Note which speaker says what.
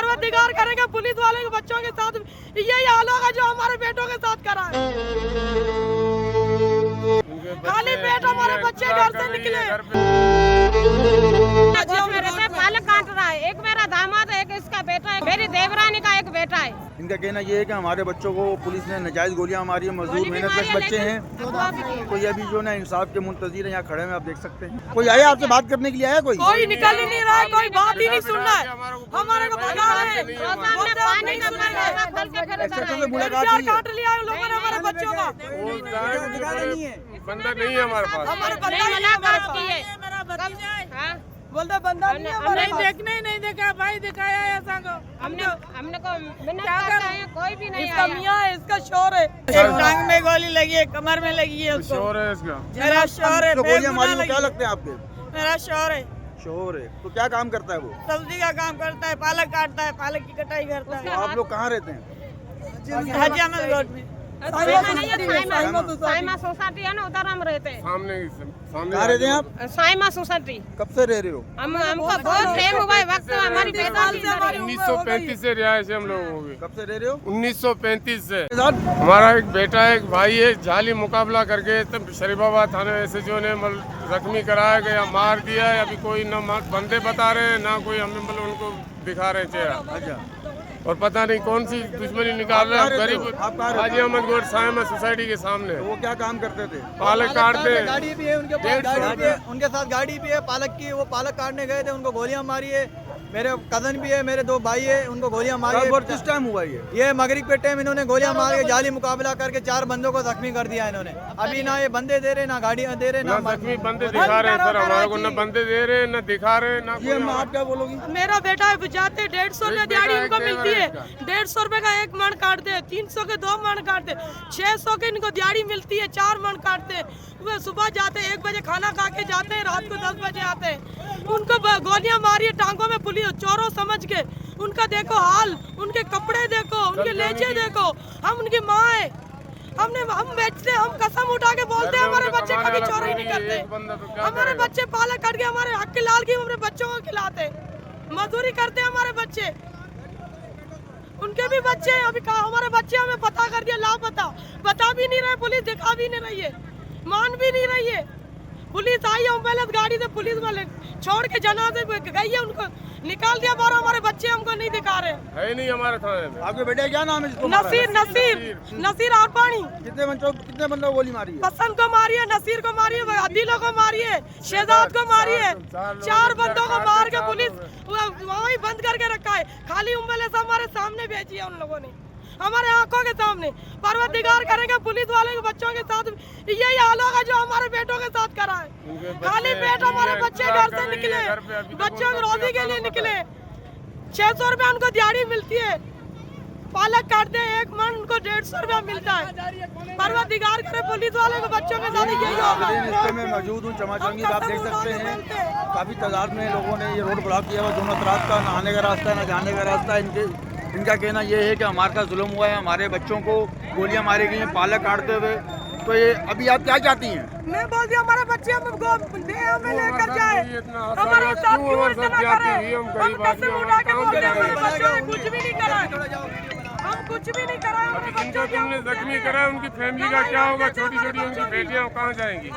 Speaker 1: परवरदिगार करेंगे पुलिस वाले के बच्चों के साथ यही हाल होगा जो हमारे बेटों के साथ करा है। खाली पेट हमारे बच्चे घर से निकले।
Speaker 2: मेरे बाल काट रहा है, एक मेरा दामाद है, एक इसका बेटा है, मेरी देवरानी का एक बेटा है।
Speaker 3: इनका कहना ये है कि हमारे बच्चों को पुलिस ने नाजायज गोलियां मारी है। मजदूर मेहनतकश बच्चे हैं। कोई अभी जो ना इंसाफ के मुंतजिर है, यहाँ खड़े हैं, आप देख सकते हैं। कोई आया आपसे बात करने के लिए? आया कोई
Speaker 1: निकल ही नहीं रहा है, कोई बात ही नहीं सुन रहा है। हमारे को भगा रहे हैं,
Speaker 3: मुलाकात
Speaker 1: काट लिया है लोगों ने हमारे बच्चों का।
Speaker 4: बंदा नहीं है हमारे पास।
Speaker 1: हमारे बंदा
Speaker 2: मुलाकात की है,
Speaker 1: बोलते बंदा नहीं है हमारे पास।
Speaker 5: देखने ही नहीं देखा भाई, दिखाया ऐसा को
Speaker 2: हमने को बिना बताए कोई भी नहीं
Speaker 1: इसका
Speaker 2: आया।
Speaker 1: मियाँ है, इसका शोर है।
Speaker 5: एक टांग में गोली लगी है, कमर में लगी है उसको।
Speaker 4: शोर है इसका।
Speaker 5: मेरा शोर है,
Speaker 3: जो गोलियां मारी वो
Speaker 5: बेगुनाह
Speaker 3: क्या
Speaker 5: लगी।
Speaker 3: लगते हैं आपके?
Speaker 5: मेरा शोर है,
Speaker 3: शोर है। तो क्या काम करता है वो?
Speaker 5: सब्जी का काम करता है, पालक काटता है, पालक की कटाई करता है।
Speaker 3: तो आप लोग कहाँ रहते हैं?
Speaker 5: हाजी अहमद रोड में।
Speaker 2: साइमा सोसाइटी है ना, उधर हम रहते हैं।
Speaker 4: सामने
Speaker 3: कहाँ रहते हैं आप?
Speaker 2: साइमा सोसाइटी।
Speaker 3: कब से रह रहे हो?
Speaker 2: हमको बहुत टाइम हुआ है, वक्त हमारी बेटा की
Speaker 4: 1935 से रिहाइश है हम लोगों की।
Speaker 3: कब से रह रहे हो?
Speaker 4: 1935 से।
Speaker 3: साथ
Speaker 4: हमारा एक बेटा है, एक भाई है। जाली मुकाबला करके तब शरीफाबाद थाने SHO ने जख्मी कराया गया, मार दिया है। अभी कोई न बंदे बता रहे हैं, ना कोई हमें उनको दिखा रहे चेहरा।
Speaker 3: अच्छा,
Speaker 4: और पता नहीं कौन सी दुश्मनी निकाल रहे हैं। गरीब हाजी अहमद गोड साइमा सोसाइटी के सामने
Speaker 3: तो वो क्या काम करते थे?
Speaker 4: पालक काटते।
Speaker 6: गाड़ी भी है उनके पास, गाड़ी भी है उनके साथ, गाड़ी भी है पालक की। वो पालक काटने गए थे, उनको गोलियां मारी है। मेरे कजन भी है, मेरे 2 भाई है, उनको गोलियां मारी है।
Speaker 3: और किस टाइम हुआ
Speaker 6: ये मगरिब के टाइम इन्होंने गोलियां मार के जाली मुकाबला करके 4 बंदों को जख्मी कर दिया इन्होंने। अभी ना ये बंदे दे रहे, ना गाड़ियां दे रहे,
Speaker 4: ना जख्मी बंदे दिखा रहे हैं सर हमारे को, न बंदे दे रहे, न दिखा रहे, ना
Speaker 3: ये आप क्या बोलोगी?
Speaker 1: मेरा बेटा है, जाते 150 रुपए दिहाड़ी इनको मिलती है। 150 रुपए का 1 मन काटते हैं, 300 के 2 मन काटते, 600 के इनको दिहाड़ी मिलती है, 4 मन काटते हैं। वो सुबह जाते हैं 1 बजे खाना खा के जाते हैं, रात को 10 बजे आते हैं। उनको गोलियां मारी है टांगों में, पुलिस चोरों समझ के। उनका देखो हाल, उनके कपड़े देखो, उनके लेचे देखो। हम उनकी माँ है, हम बेचते, हम कसम उठा के बोलते हैं हमारे बच्चे कभी चोरी नहीं करते। हमारे बच्चे पालक काट के हमारे हक की लाल की हमारे बच्चों को खिलाते, मजदूरी करते हैं हमारे बच्चे। उनके भी बच्चे हैं, अभी हमारे बच्चे हमें पता कर दिया लापता, बता भी नहीं रहे, पुलिस दिखा भी नहीं रही है, मान भी नहीं रही है। पुलिस आई है एम्बुलेंस गाड़ी से, पुलिस वाले छोड़ के जनाजे गई है, उनको निकाल दिया बाहर। हमारे बच्चे हमको नहीं दिखा रहे
Speaker 4: है नहीं हमारे थाने में।
Speaker 3: आपके बेटे का क्या नाम है?
Speaker 1: नसीर और पानी।
Speaker 3: कितने बंदों को गोली मारी है?
Speaker 1: पसंद को मारी है, नसीर को मारी है, अदिलों को मारी है, शहजाद को मारी है। 4 बंदों को मार के पुलिस वहीं बंद करके रखा है। खाली एम्बुलेंस हमारे सामने भेजी है उन लोगों ने, हमारे आंखों के सामने। परवरदिगार करेंगे पुलिस वाले के बच्चों के साथ यही हाल होगा जो हमारे बेटों के साथ करा है। खाली पेट हमारे बच्चे घर से निकले, बच्चों की रोजी के लिए निकले। 600 रुपया उनको दिहाड़ी मिलती है, पालक काटते हैं 1 मन, उनको 150 रुपया मिलता है। परवरदिगार करे पुलिस वाले के बच्चों के साथ यही होगा।
Speaker 3: रिश्ते में मौजूद हूँ, चमाचौंगी आप देख सकते हैं। काफी तादाद में लोगों ने ये रोड ब्लॉक किया हुआ, दोनों तरफ का, ना आने का रास्ता ना जाने का रास्ता। इनका कहना ये है कि हमारे साथ जुल्म हुआ है, हमारे बच्चों को गोलियां मारी गई हैं पालक काटते हुए। तो ये अभी आप क्या चाहती हैं?
Speaker 1: मैं बोलती हूँ हमारे बच्चे हमें लेकर जाए, हमारे साथ क्यों इतना करे? हम कसम उठा के बोलते हैं हमारे बच्चों ने कुछ भी नहीं करा, हम कुछ भी नहीं करा।
Speaker 4: जिनको तुमने जख्मी करा उनकी फैमिली का क्या होगा? छोटी छोटी उनकी बेटियां कहाँ जाएंगी?